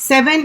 7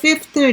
5th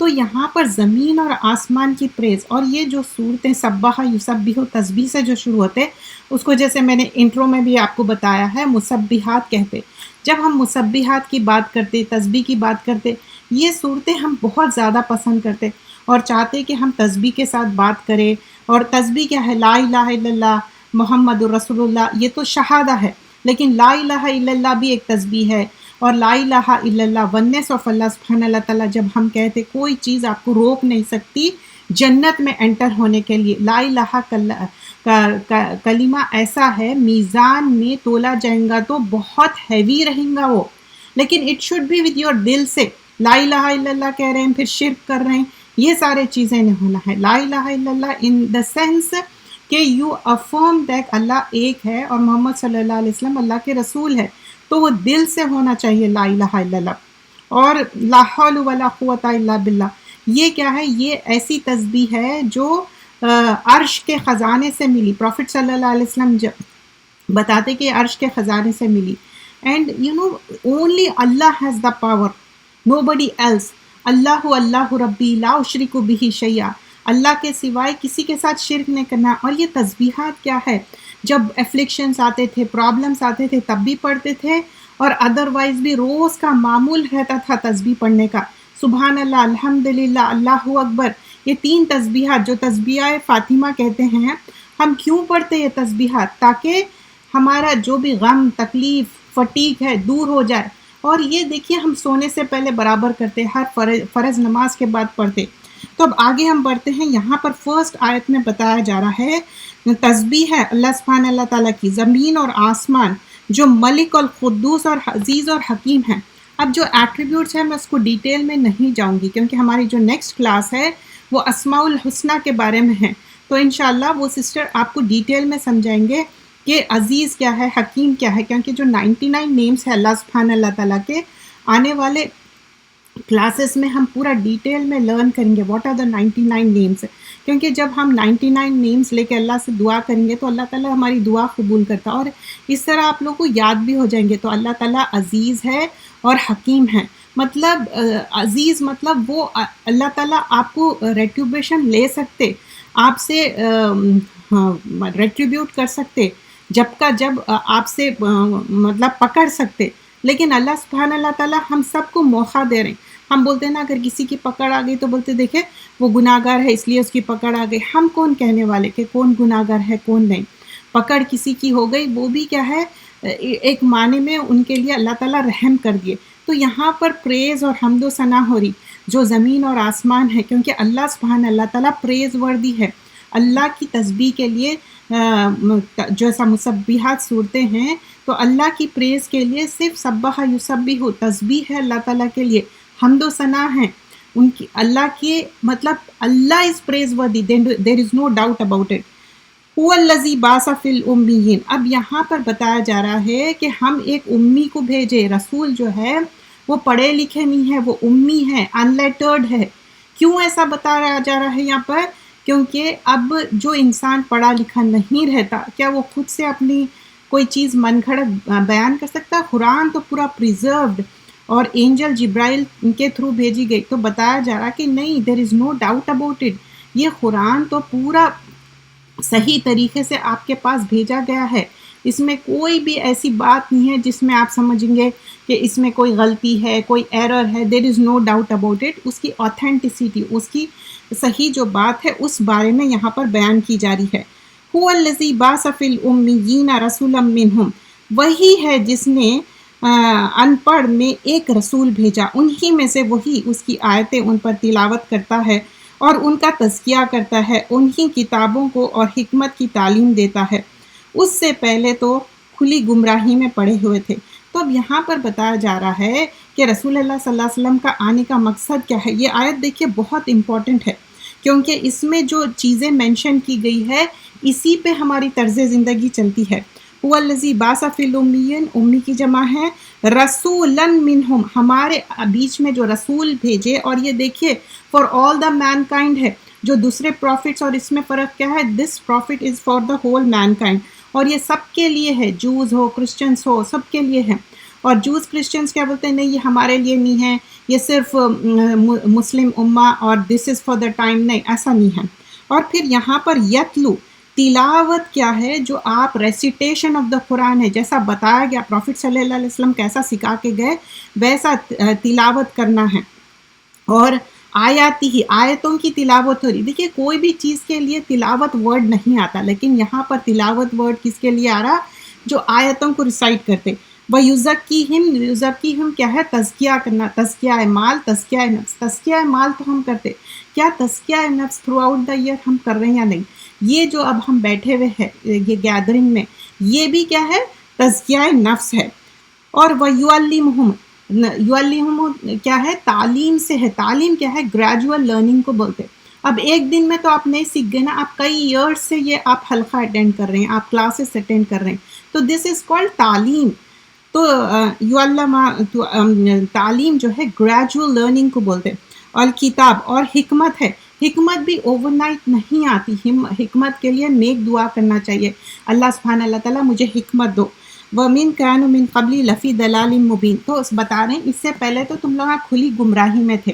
تو یہاں پر زمین اور آسمان کی پریز، اور یہ جو صورتیں سبح یسبح تسبیح سے جو شروع ہوتے، اس کو جیسے میں نے انٹرو میں بھی آپ کو بتایا ہے مسبحات کہتے۔ جب ہم مسبحات کی بات کرتے، تسبیح کی بات کرتے، یہ صورتیں ہم بہت زیادہ پسند کرتے اور چاہتے کہ ہم تسبیح کے ساتھ بات کریں۔ اور تسبیح کیا ہے؟ لا الہ الا اللہ محمد الرسول اللہ، یہ تو شہادہ ہے، لیکن لا الہ الا اللہ بھی ایک تسبیح ہے۔ اور لا الہ الا اللہ ونس آف اللہ سبحان اللہ تعالیٰ، جب ہم کہتے کوئی چیز آپ کو روک نہیں سکتی جنت میں انٹر ہونے کے لیے۔ لا الہ کلمہ ایسا ہے میزان میں تولا جائیں گا تو بہت ہیوی رہیں گا وہ، لیکن it should be with your دل سے۔ لا الہ الا اللہ کہہ رہے ہیں پھر شرک کر رہے ہیں، یہ سارے چیزیں نہیں ہونا ہے۔ لا الہ الا اللہ ان دا سینس کہ یو افرم دیٹ اللہ ایک ہے اور محمد صلی اللہ علیہ وسلم اللہ کے رسول ہے، تو وہ دل سے ہونا چاہیے لا الہ الا اللہ۔ اور لا حول ولا قوت الا باللہ، یہ کیا ہے؟ یہ ایسی تسبیح ہے جو عرش کے خزانے سے ملی۔ پروفٹ صلی اللہ علیہ وسلم بتاتے کہ عرش کے خزانے سے ملی۔ And you know only Allah has the power, nobody else. اللہ اللہ ربی لا اشرک بہ شیئا، اللہ کے سوائے کسی کے ساتھ شرک نہیں کرنا۔ اور یہ تسبیحات کیا ہے؟ جب افلکشنس آتے تھے، پرابلمس آتے تھے تب بھی پڑھتے تھے، اور ادروائز بھی روز کا معمول رہتا تھا تسبیح پڑھنے کا۔ سبحان اللہ، الحمدللہ، اللہ اکبر، یہ 3 تسبیحات جو تسبیحہ فاطمہ کہتے ہیں، ہم کیوں پڑھتے یہ تسبیحات؟ تاکہ ہمارا جو بھی غم، تکلیف، فٹیگ ہے دور ہو جائے۔ اور یہ دیکھیے ہم سونے سے پہلے برابر کرتے، ہر فرض نماز کے بعد پڑھتے۔ تو اب آگے ہم بڑھتے ہیں، یہاں پر فرسٹ آیت میں بتایا جا رہا ہے تسبیح ہے اللہ سبحانہ اللہ تعالیٰ کی زمین اور آسمان جو ملک القدوس اور عزیز اور حکیم ہیں۔ اب جو ایٹریبیوٹس ہیں میں اس کو ڈیٹیل میں نہیں جاؤں گی، کیونکہ ہماری جو نیکسٹ کلاس ہے وہ اسماء الحسنہ کے بارے میں ہے، تو انشاءاللہ وہ سسٹر آپ کو ڈیٹیل میں سمجھائیں گے کہ عزیز کیا ہے، حکیم کیا ہے، کیونکہ جو 99 نیمز ہے اللہ سبحانہ اللہ تعالیٰ کے، آنے والے کلاسز میں ہم پورا ڈیٹیل میں لرن کریں گے واٹ آر دا 99 نیمز، کیونکہ جب ہم 99 نیمز لے کے اللہ سے دعا کریں گے تو اللہ تعالیٰ ہماری دعا قبول کرتا، اور اس طرح آپ لوگوں کو یاد بھی ہو جائیں گے۔ تو اللہ تعالیٰ عزیز ہے اور حکیم ہے، مطلب عزیز مطلب وہ اللہ تعالیٰ آپ کو ریٹریبیوشن لے سکتے، آپ سے ریٹریبیوٹ کر سکتے، جب کا جب آپ سے مطلب پکڑ سکتے، لیکن اللہ سبحانہ اللہ تعالیٰ ہم سب کو موقع دے رہے ہیں۔ ہم بولتے ہیں نا اگر کسی کی پکڑ آ گئی تو بولتے دیکھیں وہ گناہ گار ہے اس لیے اس کی پکڑ آ گئی، ہم کون کہنے والے کہ کون گناہ گار ہے کون نہیں؟ پکڑ کسی کی ہو گئی وہ بھی کیا ہے ایک معنی میں ان کے لیے اللہ تعالیٰ رحم کر دیے۔ تو یہاں پر پریز اور حمد و ثنا ہو رہی جو زمین اور آسمان ہے، کیونکہ اللہ سبحانہ اللہ تعالیٰ پریز وردی ہے۔ اللہ کی تسبیح کے لیے جیسا مسبحات صورتیں ہیں، تو اللہ کی پریز کے لیے صرف سبح یسبح تسبیح ہے اللہ تعالیٰ کے لیے، حمد و ثنا ہے ان کی، اللہ کے مطلب اللہ از پریز وردی، دیر از نو ڈاؤٹ اباؤٹ اٹ۔ هو الذی بعث فی الامیین، اب یہاں پر بتایا جا رہا ہے کہ ہم ایک امی کو بھیجے، رسول جو ہے وہ پڑھے لکھے نہیں ہے، وہ امی ہے، ان لیٹرڈ ہے۔ کیوں ایسا بتایا جا رہا ہے یہاں پر؟ کیونکہ اب جو انسان پڑھا لکھا نہیں رہتا، کیا وہ خود سے اپنی کوئی چیز من گھڑت بیان کر سکتا؟ قرآن تو پورا پریزروڈ اور اینجل جبرائیل کے تھرو بھیجی گئی، تو بتایا جا رہا کہ نہیں، دیر از نو ڈاؤٹ اباؤٹ اٹ، یہ قرآن تو پورا صحیح طریقے سے آپ کے پاس بھیجا گیا ہے، اس میں کوئی بھی ایسی بات نہیں ہے جس میں آپ سمجھیں گے کہ اس میں کوئی غلطی ہے، کوئی ایرر ہے، دیر از نو ڈاؤٹ اباؤٹ اٹ۔ اس کی آتھینٹسٹی، اس کی صحیح جو بات ہے اس بارے میں یہاں پر بیان کی جا رہی ہے۔ هو الذی بعث فی الامیین رسولا منہم، وہی ہے جس نے ان پڑھ میں ایک رسول بھیجا، انہی میں سے وہی اس کی آیتیں ان پر تلاوت کرتا ہے اور ان کا تزکیہ کرتا ہے، انہی کتابوں کو اور حکمت کی تعلیم دیتا ہے، اس سے پہلے تو کھلی گمراہی میں پڑے ہوئے تھے۔ تو اب یہاں پر بتایا جا رہا ہے کہ رسول اللہ صلی اللہ علیہ وسلم کا آنے کا مقصد کیا ہے۔ یہ آیت دیکھیے بہت امپورٹنٹ ہے، کیونکہ اس میں جو چیزیں مینشن کی گئی ہے اسی پہ ہماری طرز زندگی چلتی ہے۔ هو الذی بعث فی الامیین، امی کی جمع ہے، رسولا منہم، ہمارے بیچ میں جو رسول بھیجے، اور یہ دیکھیے for all the main kind ہے، جو دوسرے پروفٹس اور اس میں فرق کیا ہے، this profit is for the whole mankind, اور یہ سب کے لیے ہے، جوز ہو کرسچنس ہو سب کے لیے ہے۔ اور جوز کرسچنس کیا بولتے ہیں، نہیں یہ ہمارے لیے نہیں ہے، یہ صرف مسلم امہ اور دس از فار دا ٹائم، نہیں، ایسا نہیں ہے۔ اور پھر یہاں پر یتلو، تلاوت کیا ہے؟ جو آپ ریسیٹیشن آف دا قرآن ہے، جیسا بتایا گیا پروفٹ صلی اللہ علیہ وسلم کیسا سکھا کے گئے ویسا تلاوت کرنا ہے۔ اور آیاتی ہی، آیتوں کی تلاوت ہو رہی۔ دیکھیے کوئی بھی چیز کے لیے تلاوت ورڈ نہیں آتا، لیکن یہاں پر تلاوت ورڈ کس کے لیے آ رہا؟ جو آیتوں کو ریسائٹ کرتے۔ وَيُزَكِّيهِمْ، یُزَكِّيهِمْ کیا ہے؟ تزکیہ کرنا، تزکیہ مال، تزکیہ نفس۔ تزکیہ مال تو ہم کرتے، کیا تزکیہ نفس تھرو آؤٹ دا ایئر ہم کر رہے ہیں یا نہیں؟ یہ جو اب ہم بیٹھے ہوئے ہیں یہ گیدرنگ میں، یہ بھی کیا ہے؟ تزکیہ نفس ہے۔ اور وَيُعَلِّمُهُمْ، یعلمہم کیا ہے؟ تعلیم سے ہے۔ تعلیم کیا ہے؟ گریجول لرننگ کو بولتے۔ اب ایک دن میں تو آپ نہیں سیکھ گئے نا، آپ کئی ایئرس سے یہ آپ حلقہ اٹینڈ کر رہے ہیں، آپ کلاسز اٹینڈ کر رہے ہیں، تو دس از کالڈ تعلیم۔ تو تعلیم جو ہے گریجول لرننگ کو بولتے۔ اور کتاب اور حکمت ہے۔ حکمت بھی اوور نائٹ نہیں آتی، حکمت کے لیے نیک دعا کرنا چاہیے، اللہ سبحانہ اللہ تعالیٰ مجھے حکمت دو۔ وَمِن كَانُوا مِن قَبْلِ لَفِي ضَلَالٍ مُبِينٍ، تو بتا رہے ہیں اس سے پہلے تو تم لوگ کھلی گمراہی میں تھے۔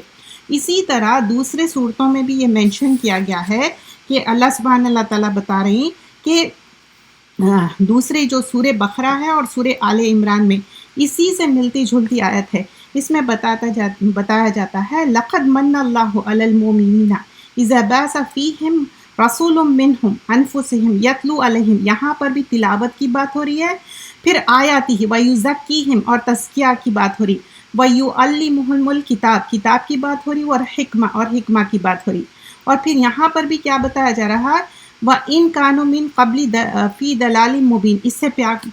اسی طرح دوسرے صورتوں میں بھی یہ مینشن کیا گیا ہے کہ اللہ سبحانہ اللہ تعالیٰ بتا رہے ہیں کہ دوسرے جو سورہ بقرہ ہے اور سورہ آل عمران میں اسی سے ملتی جھلتی آیت ہے، اس میں بتایا جاتا ہے لَقَدْ مَنَّ اللَّهُ عَلَى الْمُؤْمِنِينَ إِذَا بَعَثَ فِيهِمْ رَسُولٌ مِّنْهُمْ أَنفُسِهِمْ يَتْلُو عَلَيْهِمْ، یہاں پر بھی تلاوت کی بات ہو رہی ہے۔ پھر آیاتی ہی وَيُزَكِّيهِمْ اور تزکیہ کی بات ہو رہی، وَيُعَلِّمُهُمُ الْكِتَاب کتاب کی بات ہو رہی، اور حکمہ کی بات ہو رہی۔ اور پھر یہاں پر بھی کیا بتایا جا رہا ہے؟ وَإِن كَانُوا مِن قَبْلِ فِي ضَلَالٍ مُبِينٍ، اس سے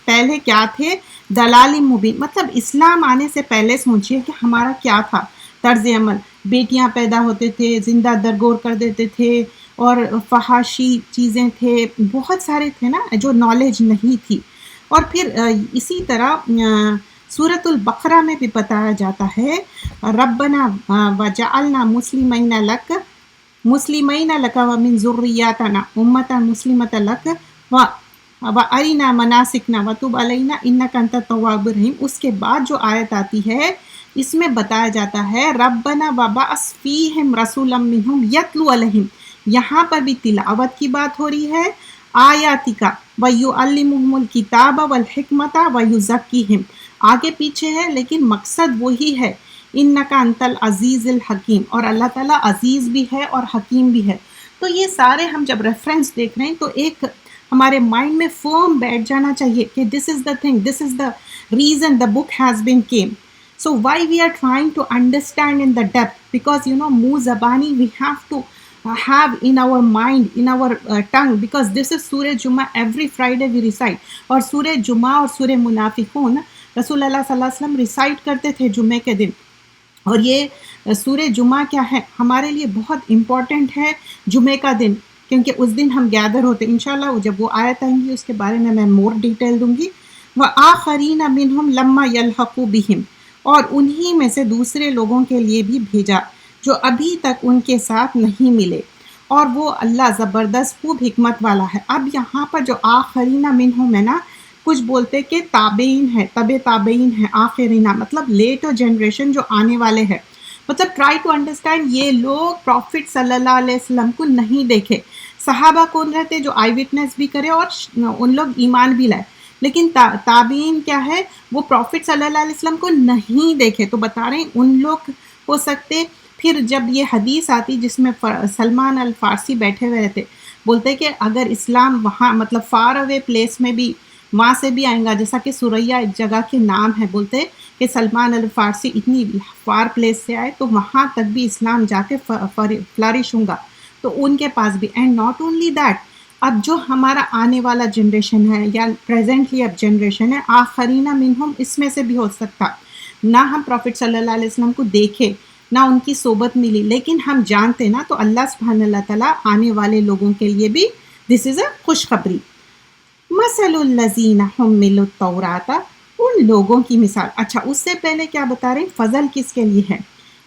پہلے کیا تھے؟ ضلال مبین، مطلب اسلام آنے سے پہلے سوچئے کہ ہمارا کیا تھا طرز عمل۔ بیٹیاں پیدا ہوتے تھے، زندہ درگور کر دیتے تھے، اور فحاشی چیزیں تھے، بہت سارے تھے نا جو نالج نہیں تھی۔ اور پھر اسی طرح سورۃ البقرہ میں بھی بتایا جاتا ہے ربنا وجعلنا مسلمین لک ومن ذریاتنا امۃ مسلمۃ لک وارنا مناسکنا وتب علینا انک انت التواب الرحیم۔ اس کے بعد جو آیت آتی ہے اس میں بتایا جاتا ہے ربنا وبعث فیہم رسولا منہم یتلو علیہم، یہاں پر بھی تلاوت کی بات ہو رہی ہے، آیاتی کا وَيُعَلِّمُهُمُ الْكِتَابَ وَالْحِكْمَةَ وَيُزَكِّيهِمْ، آگے پیچھے ہے لیکن مقصد وہی ہے، اِنَّكَ أَنْتَ الْعَزِيزُ الْحَكِيمُ، اور اللہ تعالیٰ عزیز بھی ہے اور حکیم بھی ہے۔ تو یہ سارے ہم جب ریفرنس دیکھ رہے ہیں تو ایک ہمارے مائنڈ میں فرم بیٹھ جانا چاہیے کہ this is the thing, this is the reason the book has been came. So why we are trying to understand in the depth? Because منہ زبانی we have to have in our mind, in our tongue, because this is سورہ جمعہ every Friday we recite، اور سورہ جمعہ اور سورہ منافقون رسول اللہ صلی اللہ علیہ وسلم ریسائٹ کرتے تھے جمعے کے دن۔ اور یہ سورہ جمعہ کیا ہے ہمارے لیے بہت امپورٹنٹ ہے، جمعے کا دن، کیونکہ اس دن ہم گیدر ہوتے ہیں۔ انشاءاللہ جب وہ آیت آئیں گی اس کے بارے میں مور ڈیٹیل دوں گی۔ وَآخَرِينَ مِنْهُمْ لَمَّا يَلْحَقُوا بِهِمْ، اور انہی میں سے دوسرے لوگوں کے لیے بھی بھیجا جو ابھی تک ان کے ساتھ نہیں ملے، اور وہ اللہ زبردست خوب حکمت والا ہے۔ اب یہاں پر جو آخرین منہم ہے نا، کچھ بولتے کہ تابعین ہے، تابعین ہے، آخرین مطلب لیٹر جنریشن جو آنے والے ہیں، مطلب ٹرائی ٹو انڈرسٹینڈ، یہ لوگ پروفٹ صلی اللہ علیہ وسلم کو نہیں دیکھے۔ صحابہ کون رہتے جو آئی وٹنس بھی کرے اور ان لوگ ایمان بھی لائے، لیکن تابعین کیا ہے؟ وہ پروفٹ صلی اللہ علیہ وسلم کو نہیں دیکھے، تو بتا رہے ہیں ان لوگ ہو سکتے۔ پھر جب یہ حدیث آتی جس میں سلمان الفارسی بیٹھے ہوئے رہتے، بولتے کہ اگر اسلام وہاں مطلب فار اوے پلیس میں بھی وہاں سے بھی آئیں گا، جیسا کہ سوریا ایک جگہ کے نام ہے، بولتے کہ سلمان الفارسی اتنی فار پلیس سے آئے تو وہاں تک بھی اسلام جا کے فلرش ہوں گا، تو ان کے پاس بھی۔ اینڈ ناٹ اونلی دیٹ، اب جو ہمارا آنے والا جنریشن ہے یا پریزنٹلی اب جنریشن ہے، آخرین منہم اس میں سے بھی ہو سکتا، نہ ہم پروفٹ صلی اللہ علیہ وسلم کو دیکھے، نہ ان کی صحبت ملی، لیکن ہم جانتے نا، تو اللہ سبحانہ اللہ تعالیٰ آنے والے لوگوں کے لیے بھی دس از اے خوشخبری۔ مثل الذین حملوا التوراۃ، ان لوگوں کی مثال۔ اچھا اس سے پہلے کیا بتا رہے ہیں؟ فضل کس کے لیے ہے؟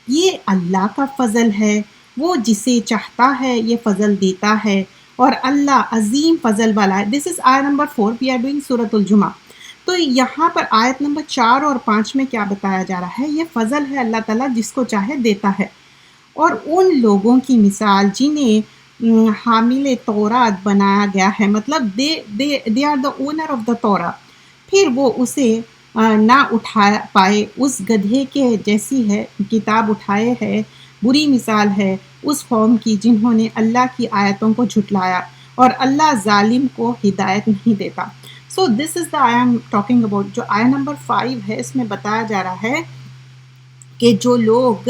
یہ اللہ کا فضل ہے، وہ جسے چاہتا ہے یہ فضل دیتا ہے، اور اللہ عظیم فضل والا ہے۔ دس از آیت نمبر 4، وی آر ڈوئنگ سورۃ الجمعہ۔ تو یہاں پر آیت نمبر 4 اور 5 میں کیا بتایا جا رہا ہے؟ یہ فضل ہے اللہ تعالیٰ جس کو چاہے دیتا ہے. اور ان لوگوں کی مثال جنہیں حامل تورات بنایا گیا ہے، مطلب they are the owner of the Torah، پھر وہ اسے نہ اٹھا پائے، اس گدھے کے جیسی ہے، کتاب اٹھائے ہے. بری مثال ہے اس قوم کی جنہوں نے اللہ کی آیتوں کو جھٹلایا، اور اللہ ظالم کو ہدایت نہیں دیتا. سو دس is the I am talking about. جو آیا نمبر 5 ہے اس میں بتایا جا رہا ہے کہ جو لوگ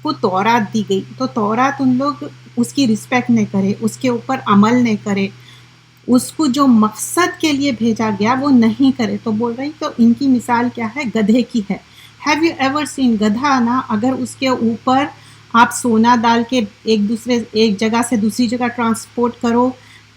کو تورات دی گئی، تو تورات ان لوگ اس کی رسپیکٹ نہیں کرے، اس کے اوپر عمل نہیں کرے، اس کو جو مقصد کے لیے بھیجا گیا وہ نہیں کرے. تو بول رہی تو ان کی مثال کیا ہے؟ گدھے کی ہے. ہیو یو ایور سین گدھا نا؟ اگر اس کے اوپر آپ سونا ڈال کے ایک جگہ سے دوسری جگہ ٹرانسپورٹ کرو،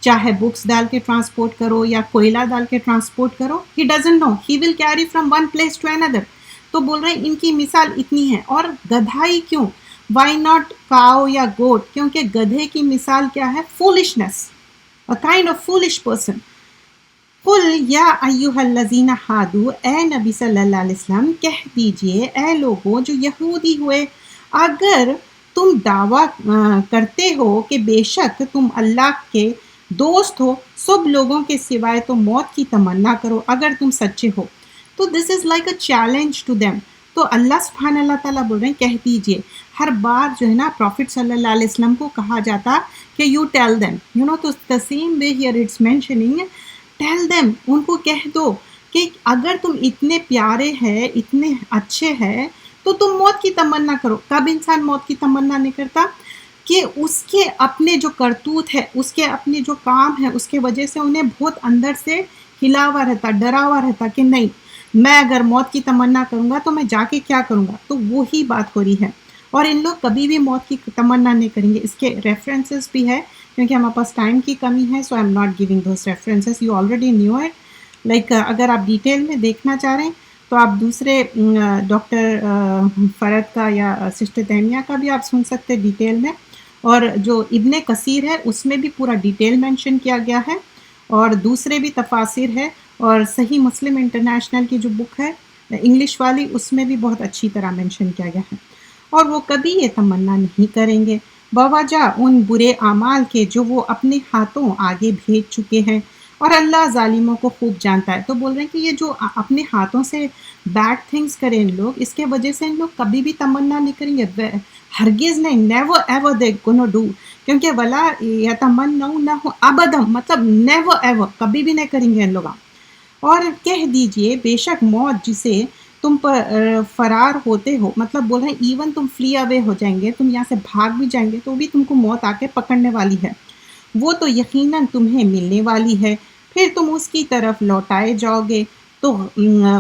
چاہے بکس ڈال کے ٹرانسپورٹ کرو یا کوئلہ ڈال کے ٹرانسپورٹ کرو، he doesn't know, he will carry from one place to another. تو بول رہے ہیں ان کی مثال اتنی ہے. اور گدھا ہی کیوں؟ وائی ناٹ کاؤ یا گوٹ؟ کیونکہ گدھے کی مثال کیا ہے؟ فولشنس، a kind of foolish person. قل یا ایھا الذین ہادو، اے نبی صلی اللہ علیہ وسلم کہہ دیجئے اے لوگوں جو یہودی ہوئے، اگر تم دعویٰ کرتے ہو کہ بے شک تم اللہ کے دوست ہو، سب لوگوں کے سوائے تو موت کی تمنا کرو اگر تم سچے ہو. تو this is like a challenge to them. تو اللہ سبحانہ اللہ تعالیٰ بول رہے ہیں کہہ دیجئے. ہر بار جو ہے نا پروفٹ صلی اللہ علیہ وسلم کو کہا جاتا کہ you tell them, you know. تو the same way here it's mentioning tell them, ان کو کہہ دو کہ اگر تم اتنے پیارے ہیں، اتنے اچھے ہیں، تو تم موت کی تمنا کرو. کب انسان موت کی تمنا نہیں کرتا؟ کہ اس کے اپنے جو کرتوت ہے، اس کے اپنے جو کام ہے، اس کے وجہ سے انہیں بہت اندر سے ہلا ہوا رہتا، ڈرا ہوا رہتا کہ نہیں، میں اگر موت کی تمنا کروں گا تو میں جا کے کیا کروں گا. تو وہی بات ہو رہی ہے. اور ان لوگ کبھی بھی موت کی تمنا نہیں کریں گے. اس کے ریفرنسز بھی ہے، کیونکہ ہمارے پاس ٹائم کی کمی ہے، so I'm not giving those references, you already knew it. Like اگر آپ ڈیٹیل میں دیکھنا چاہ رہے ہیں تو آپ دوسرے ڈاکٹر فرد کا یا سسٹر تیمیہ کا بھی آپ سن سکتے ڈیٹیل میں. اور جو ابن کثیر ہے اس میں بھی پورا ڈیٹیل مینشن کیا گیا ہے، اور دوسرے بھی تفاسیر ہے، اور صحیح مسلم انٹرنیشنل کی جو بک ہے انگلش والی، اس میں بھی بہت اچھی طرح مینشن کیا گیا ہے. اور وہ کبھی یہ تمنا نہیں کریں گے بوجہ ان برے اعمال کے جو وہ اپنے ہاتھوں آگے بھیج چکے ہیں، اور اللہ ظالموں کو خوب جانتا ہے. تو بول رہے ہیں کہ یہ جو اپنے ہاتھوں سے بیڈ تھنگس کریں ان لوگ، اس کے وجہ سے ان لوگ کبھی بھی تمنا نہیں کریں گے، ہرگز نہیں، never ever they gonna do. کیونکہ ولا یتمنونہ ابدا، مطلب نیور ایور، کبھی بھی نہیں کریں گے ان لوگ. اور کہہ دیجئے بے شک موت جسے تم پر فرار ہوتے ہو، مطلب بول رہے ہیں ایون تم فلی اوے ہو جائیں گے، تم یہاں سے بھاگ بھی جائیں گے تو بھی تم کو موت آ کے پکڑنے والی ہے، وہ تو یقیناً تمہیں ملنے والی ہے، پھر تم اس کی طرف لوٹائے جاؤ گے. تو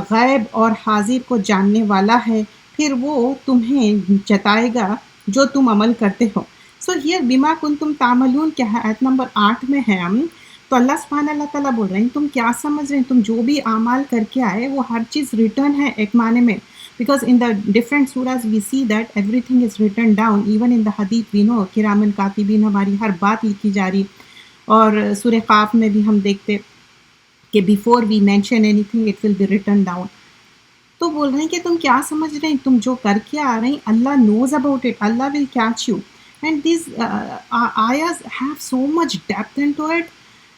غیب اور حاضر کو جاننے والا ہے، پھر وہ تمہیں جتائے گا جو تم عمل کرتے ہو. سو ہیئر بما کنتم تعملون کیا ہے؟ آیت نمبر 8 میں ہے ہم. تو اللہ سبحانہ اللہ تعالیٰ بول رہے ہیں تم کیا سمجھ رہے ہیں، تم جو بھی اعمال کر کے آئے وہ ہر چیز ریٹرن ہے ایک معنی میں. Because in the different surahs we see that everything is written down, even in the hadith we نو کرامن کاتبین، ہماری ہر بات لکھی جا رہی. اور سورہ قاف میں بھی ہم دیکھتے کہ before we mention anything it will be written down. تو بول رہے ہیں کہ تم کیا سمجھ رہے ہیں، تم جو کر کے آ رہے ہیں Allah knows about it, Allah will catch you. And these ayahs have so much depth into it.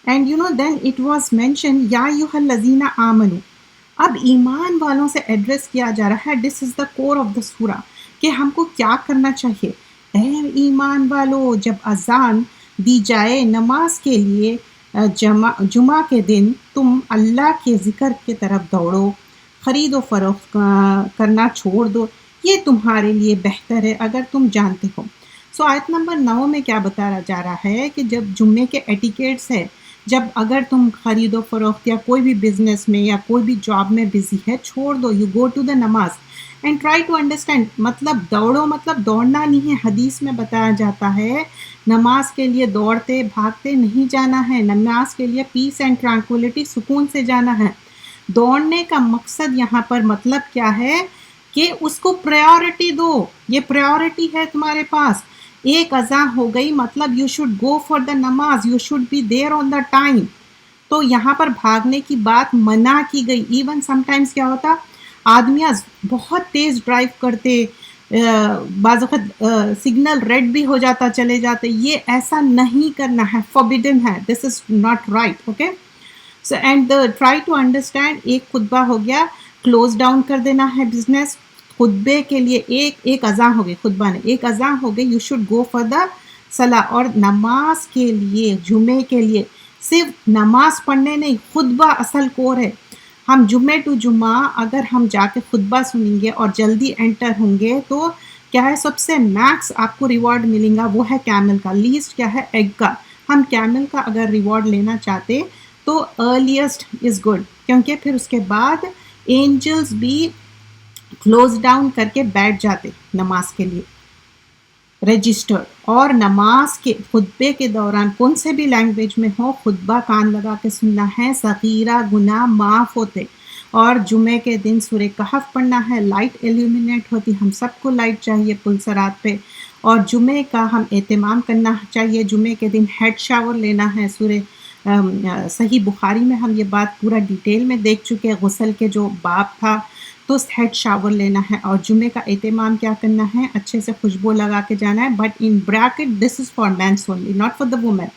And you know then it was mention یا ایھا الذین آمنوا. اب ایمان والوں سے ایڈریس کیا جا رہا ہے. This is the cover of the سورہ کہ ہم کو کیا کرنا چاہیے. اے ایمان والو، جب اذان دی جائے نماز کے لیے جمعہ کے دن، تم اللہ کے ذکر کی طرف دوڑو، خرید و فروخت کرنا چھوڑ دو، یہ تمہارے لیے بہتر ہے اگر تم جانتے ہو. سو آیت نمبر 9 میں کیا بتایا جا رہا ہے کہ جب جمعے کے ایٹیکیٹس ہے، جب اگر تم خرید و فروخت یا کوئی بھی بزنس میں یا کوئی بھی جاب میں بزی ہے، چھوڑ دو. یو گو ٹو دا نماز اینڈ ٹرائی ٹو انڈرسٹینڈ. مطلب دوڑو مطلب دوڑنا نہیں ہے. حدیث میں بتایا جاتا ہے نماز کے لیے دوڑتے بھاگتے نہیں جانا ہے، نماز کے لیے پیس اینڈ ٹرانکولیٹی، سکون سے جانا ہے. دوڑنے کا مقصد یہاں پر مطلب کیا ہے کہ اس کو پریورٹی دو. یہ پریورٹی ہے تمہارے پاس. ایک اذان ہو گئی مطلب you should go for the namaz, you should be there on the time. تو یہاں پر بھاگنے کی بات منع کی گئی. ایون سم ٹائمز کیا ہوتا، آدمیاں بہت تیز ڈرائیو کرتے، بعض وقت سگنل ریڈ بھی ہو جاتا، چلے جاتے. یہ ایسا نہیں کرنا ہے، فوربیڈن ہے، this is not right. Okay, so and try to understand. ایک خطبہ ہو گیا، کلوز ڈاؤن کر دینا ہے بزنس. خطبے کے لیے ایک اذان ہو گئی، خطبہ نے ایک اذان ہو گئی، یو شوڈ گو فار دا صلاح. اور نماز کے لیے، جمعے کے لیے صرف نماز پڑھنے نہیں، خطبہ اصل کور ہے. ہم جمعے ٹو جمعہ اگر ہم جا کے خطبہ سنیں گے اور جلدی انٹر ہوں گے تو کیا ہے، سب سے میکس آپ کو ریوارڈ ملیں گا وہ ہے کیمل کا، لیسٹ کیا ہے، ایگ کا. ہم کیمل کا اگر ریوارڈ لینا چاہتے تو ارلیسٹ از گڈ، کیونکہ پھر اس کے بعد اینجلز بھی کلوز ڈاؤن کر کے بیٹھ جاتے نماز کے لیے رجسٹرڈ. اور نماز کے خطبے کے دوران کون سے بھی لینگویج میں ہو، خطبہ کان لگا کے سننا ہے، صغیرہ گناہ معاف ہوتے. اور جمعے کے دن سورہ کہف پڑھنا ہے، لائٹ ایلیومینیٹ ہوتی، ہم سب کو لائٹ چاہیے پلسرات پہ. اور جمعے کا ہم اہتمام کرنا چاہیے، جمعے کے دن ہیڈ شاور لینا ہے. سورہ صحیح بخاری میں ہم یہ بات پورا ڈیٹیل میں دیکھ چکے، غسل کے جو باب تھا تو ہیڈ شاور لینا ہے. اور جمعے کا اہتمام کیا کرنا ہے، اچھے سے خوشبو لگا کے جانا ہے، but in bracket this is for men's only, not for the women.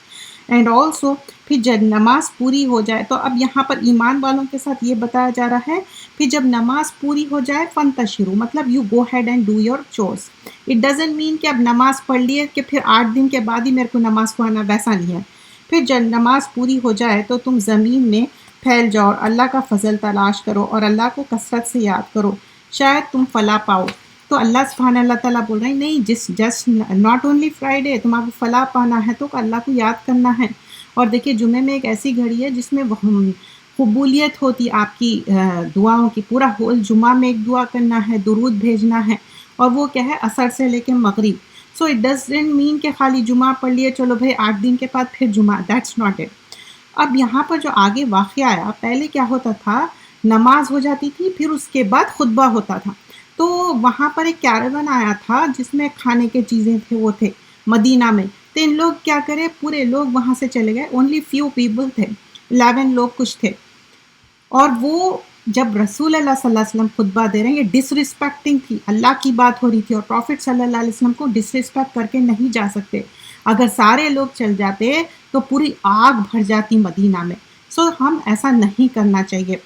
And also پھر جب نماز پوری ہو جائے، تو اب یہاں پر ایمان والوں کے ساتھ یہ بتایا جا رہا ہے، پھر جب نماز پوری ہو جائے فانتشروا، مطلب you go ahead and do your chores. It doesn't mean کہ اب نماز پڑھ لیے کہ پھر 8 دن کے بعد ہی میرے کو نماز کو آنا، ویسا نہیں ہے. پھر جب نماز پوری ہو جائے تو تم زمین میں پھیل جاؤ اور اللہ کا فضل تلاش کرو اور اللہ کو کثرت سے یاد کرو، شاید تم فلاح پاؤ. تو اللہ سبحانہ اللہ تعالیٰ بول رہے ہیں نہیں، جسٹ ناٹ اونلی فرائیڈے تمہیں کو فلاح پانا ہے تو اللہ کو یاد کرنا ہے. اور دیکھیے جمعے میں ایک ایسی گھڑی ہے جس میں قبولیت ہوتی آپ کی دعاؤں کی. پورا ہول جمعہ میں ایک دعا کرنا ہے، درود بھیجنا ہے، اور وہ کیا ہے، عصر سے لے کے مغرب. سو اٹ ڈزنٹ مین کہ خالی جمعہ پڑھ لیے چلو بھائی 8 دن کے بعد پھر جمعہ، دیٹس ناٹ اٹ. اب یہاں پر جو آگے واقعہ آیا، پہلے کیا ہوتا تھا، نماز ہو جاتی تھی پھر اس کے بعد خطبہ ہوتا تھا. تو وہاں پر ایک کیراون آیا تھا جس میں کھانے کے چیزیں تھے، وہ تھے مدینہ میں. تو ان لوگ کیا کرے، پورے لوگ وہاں سے چلے گئے، اونلی فیو پیپل تھے، 11 لوگ کچھ تھے. اور وہ جب رسول اللہ صلی اللہ علیہ وسلم خطبہ دے رہے ہیں، یہ ڈس رسپیکٹنگ تھی، اللہ کی بات ہو رہی تھی، اور پروفٹ صلی اللہ علیہ وسلم کو ڈس رسپیکٹ کر کے نہیں جا سکتے. اگر سارے لوگ چل جاتے تو پوری آگ بھر جاتی مدینہ میں. سو ہم ایسا نہیں کرنا چاہیے.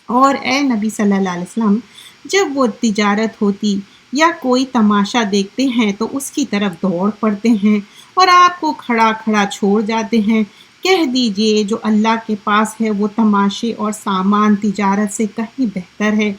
اور اے نبی صلی اللہ علیہ وسلم، جب وہ تجارت ہوتی یا کوئی تماشا دیکھتے ہیں تو اس کی طرف دوڑ پڑتے ہیں اور آپ کو کھڑا کھڑا چھوڑ جاتے ہیں. کہہ دیجئے جو اللہ کے پاس ہے وہ تماشے اور سامان تجارت سے کہیں بہتر ہے،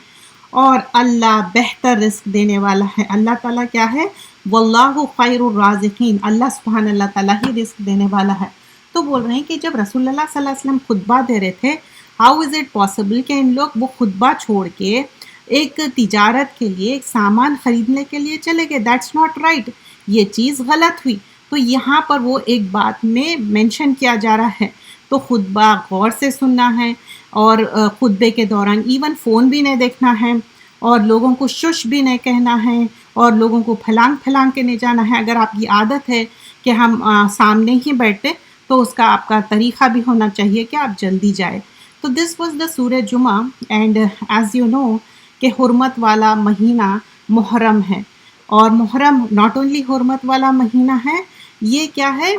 اور اللہ بہتر رزق دینے والا ہے. اللہ تعالیٰ کیا ہے، واللہ خیر الرازقین، اللہ سبحانہ اللہ تعالیٰ ہی رزق دینے والا ہے. تو بول رہے ہیں کہ جب رسول اللہ صلی اللہ علیہ وسلم خطبہ دے رہے تھے، ہاؤ از اٹ پاسبل کہ ان لوگ وہ خطبہ چھوڑ کے ایک تجارت کے لیے، ایک سامان خریدنے کے لیے چلے گئے. دیٹس ناٹ رائٹ، یہ چیز غلط ہوئی. تو یہاں پر وہ ایک بات میں مینشن کیا جا رہا ہے. تو خطبہ غور سے سننا ہے، اور خطبے کے دوران ایون فون بھی نہیں دیکھنا ہے، اور لوگوں کو شش بھی نہیں کہنا ہے، اور لوگوں کو پھلانگ پھلانگ کے نہیں جانا ہے. اگر آپ کی عادت ہے کہ ہم سامنے ہی بیٹھتے تو اس کا آپ کا طریقہ بھی ہونا چاہیے کہ آپ جلدی جائے. تو دس واز دا سورہ جمعہ. اینڈ ایز یو نو کہ حرمت والا مہینہ محرم ہے، اور محرم ناٹ اونلی حرمت والا مہینہ ہے، یہ کیا ہے،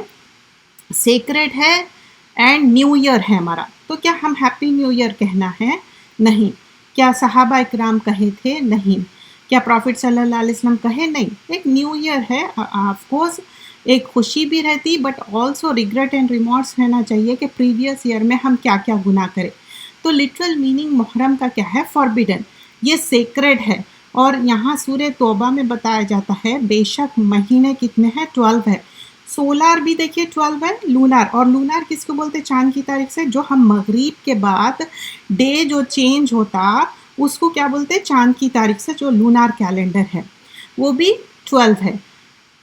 سیکریٹ ہے، اینڈ نیو ایئر ہے ہمارا. تو کیا ہم ہیپی نیو ایئر کہنا ہے؟ نہیں. کیا صحابہ اکرام کہے تھے؟ نہیں. کیا پروفٹ صلی اللہ علیہ وسلم کہے؟ نہیں. ایک نیو ایئر ہے، آف کورس ایک خوشی بھی رہتی، but also regret and remorse رہنا چاہیے کہ پریویس ایئر میں ہم کیا کیا گناہ کرے. تو لٹرل میننگ محرم کا کیا ہے، فاربیڈن، یہ سیکریڈ ہے. اور یہاں سورہ توبہ میں بتایا جاتا ہے بے شک مہینے کتنے ہیں، 12 ہے. سولار بھی دیکھیے 12 ہے، لونار. اور لونار کس کو بولتے، چاند کی تاریخ سے جو ہم مغرب کے بعد ڈے جو چینج ہوتا اس کو کیا بولتے، چاند کی تاریخ سے، جو لونار کیلنڈر ہے وہ بھی 12 ہے.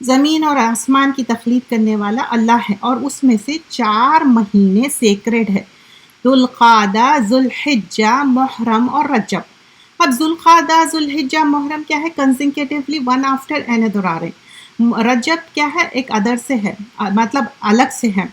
زمین اور آسمان کی تخلیق کرنے والا اللہ ہے، اور اس میں سے 4 مہینے سیکریڈ ہے، ذوالقعدہ، ذوالحجہ، محرم اور رجب. اب ذوالقعدہ، ذوالحجہ، محرم کیا ہے، کنزنکیٹیولی ون آفٹر another آ رہے. رجب کیا ہے، ایک ادر سے ہے، مطلب الگ سے ہے.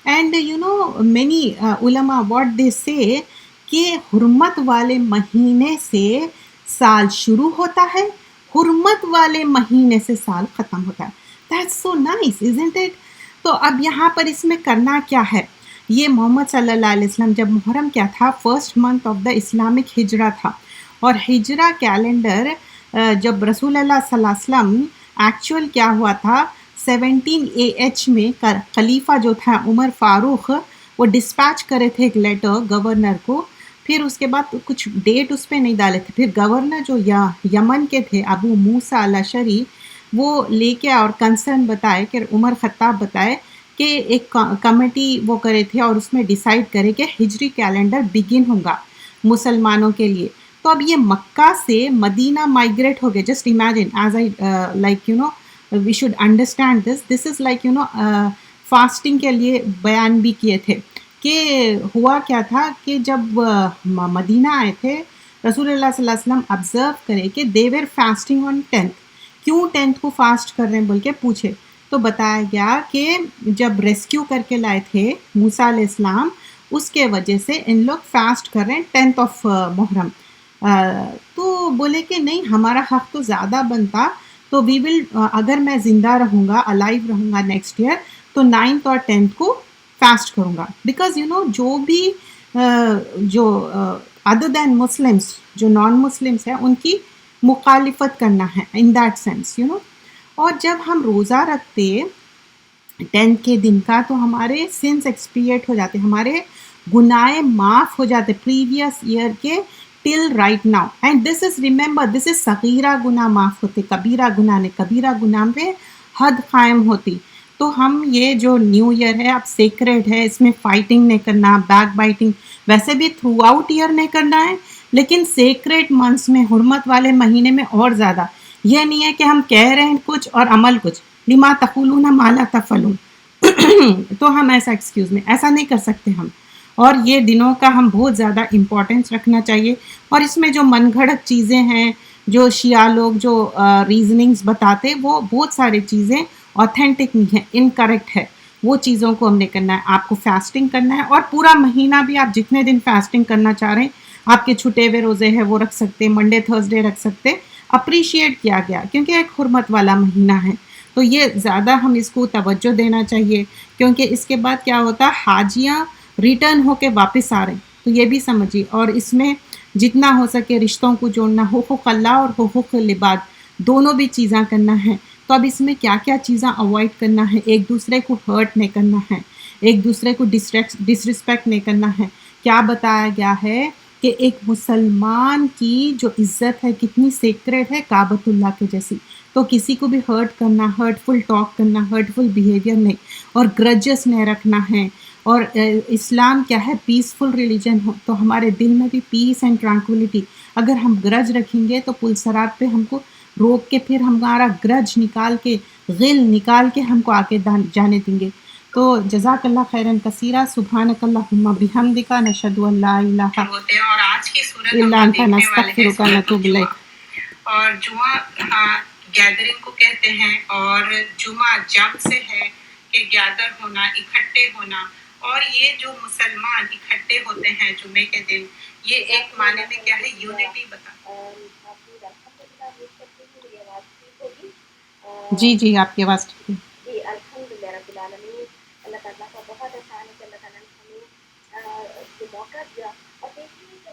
اینڈ یو نو مینی علماء واٹ دے سے کہ حرمت والے مہینے سے سال شروع ہوتا ہے، حرمت والے مہینے سے سال ختم ہوتا ہے. That's so nice isn't it؟ تو اب یہاں پر اس میں کرنا کیا ہے، یہ محمد صلی اللہ علیہ وسلم جب محرم کیا تھا، first month of the Islamic hijra تھا، اور ہجرہ کیلنڈر جب رسول اللہ صلی اللہ علیہ وسلم ایکچوئل کیا ہوا تھا 17 AH میں خلیفہ جو تھا عمر فاروق، وہ ڈسپیچ کرے تھے ایک لیٹر گورنر کو، پھر اس کے بعد کچھ ڈیٹ اس پہ نہیں ڈالے تھے، پھر گورنر جو یمن کے تھے ابو موسیٰ الاشعری، وہ لے کے اور کنسرن بتائے کہ عمر خطاب بتائے کہ ایک کمیٹی وہ کرے تھے اور اس میں ڈیسائیڈ کرے کہ ہجری کیلنڈر بگن ہوگا مسلمانوں کے لیے. تو اب یہ مکہ سے مدینہ مائگریٹ ہو گئے. Just imagine as I like you know we should understand this is like you know fasting کے لیے بیان بھی کیے تھے کہ ہوا کیا تھا کہ جب مدینہ آئے تھے رسول اللہ صلی اللہ علیہ وسلم آبزرو کرے کہ دے ور فاسٹنگ آن 10th. کیوں 10th کو فاسٹ کر رہے ہیں بول کے پوچھے تو بتایا گیا کہ جب ریسکیو کر کے لائے تھے موسیٰ علیہ السلام، اس کے وجہ سے ان لوگ فاسٹ کر رہے ہیں 10th آف محرم. تو بولے کہ نہیں ہمارا حق تو زیادہ بنتا، تو وی ول اگر میں زندہ رہوں گا الائیو رہوں گا نیکسٹ ایئر تو 9th اور 10th کو فاسٹ کروں گا. بیکاز یو نو جو بھی جو ادر دین مسلمس جو نان مسلمس ہیں ان کی مخالفت کرنا ہے in that sense you know. اور جب ہم روزہ رکھتے 10th کے دن کا تو ہمارے سنس ایکسپیٹ ہو جاتے، ہمارے گناہ معاف ہو جاتے پریویس ایئر کے till right now. And this is remember this is صغیرہ گناہ معاف ہوتے، کبیرہ گناہ نے، کبیرہ گناہ پہ حد قائم ہوتی. تو ہم یہ جو نیو ایئر ہے اب سیکریٹ ہے، اس میں فائٹنگ نہیں کرنا، بیک بائٹنگ ویسے بھی تھرو آؤٹ ایئر نہیں کرنا ہے، لیکن سیکریٹ منتھس میں حرمت والے مہینے میں اور زیادہ. یہ نہیں ہے کہ ہم کہہ رہے ہیں کچھ اور عمل کچھ، لما تقولون ما لا تفعلون. تو ہم ایسا ایکسکیوز میں ایسا نہیں کر سکتے ہم. اور یہ دنوں کا ہم بہت زیادہ امپورٹنس رکھنا چاہیے. اور اس میں جو من گھڑت چیزیں ہیں، جو شیعہ لوگ جو ریزننگز بتاتے، وہ بہت ساری چیزیں اوتھینٹک نہیں ہیں، انکریکٹ ہے. وہ چیزوں کو ہم نے کرنا ہے. آپ کو فاسٹنگ کرنا ہے اور پورا مہینہ بھی آپ جتنے دن فاسٹنگ کرنا چاہ رہے ہیں، آپ کے چھٹے ہوئے روزے ہیں وہ رکھ سکتے، منڈے تھرسڈے رکھ سکتے. اپریشیٹ کیا گیا کیونکہ ایک حرمت والا مہینہ ہے. تو یہ زیادہ ہم اس کو توجہ دینا چاہیے، کیونکہ اس کے بعد کیا ہوتا، حاجیاں ریٹرن ہو کے واپس آ رہے ہیں. تو یہ بھی سمجھیے. اور اس میں جتنا ہو سکے رشتوں کو جوڑنا، حقوق اللہ اور حقوق العباد دونوں بھی چیزاں کرنا ہے. تو اب اس میں کیا کیا چیزاں اوائڈ کرنا ہے، ایک دوسرے کو ہرٹ نہیں کرنا ہے، ایک دوسرے کو ڈسرسپیکٹ نہیں کرنا ہے. کیا بتایا گیا ہے کہ ایک مسلمان کی جو عزت ہے کتنی سیکریٹ ہے، کعبۃ اللہ کے جیسی. تو کسی کو بھی ہرٹ کرنا، ہرٹفل ٹاک کرنا، ہرٹفل بیہیویئر نہیں، اور گرجس نہیں رکھنا ہے. اور اسلام کیا ہے، پیسفل ریلیجن ہو، تو ہمارے دل میں بھی پیس اینڈ ٹرانکولیٹی. اگر ہم گرج رکھیں گے تو پلسرات پہ ہم کو روک کے پھر ہمارا گرج نکال کے، غل نکال کے ہم کو آگے جانے دیں گے. تو جزاک اللہ خیرن کثیرہ. سبحانک اللہم بحمدک، نشہد ان لا الہ اور آج کی صورت الا ہم انت دیکھنے والے ہیں نستغفرک ونتوب الیک. اور جمعہ گیدرنگ کو کہتے ہیں، اور جمعہ جم سے ہے کہ گیدر ہونا، اکٹھے ہونا. اور یہ جو مسلمان اکٹھے ہوتے ہیں جمعے کے دن، یہ ایک معنی میں کیا ہے، یونٹی بتا. جی جی آپ کی آواز ٹھیک ہے. جی الحمد للہ رب العالمین. اللہ تعالیٰ کا بہت احسان ہے کہ اللہ تعالیٰ نے ہمیں جو موقع دیا. اور دیکھیے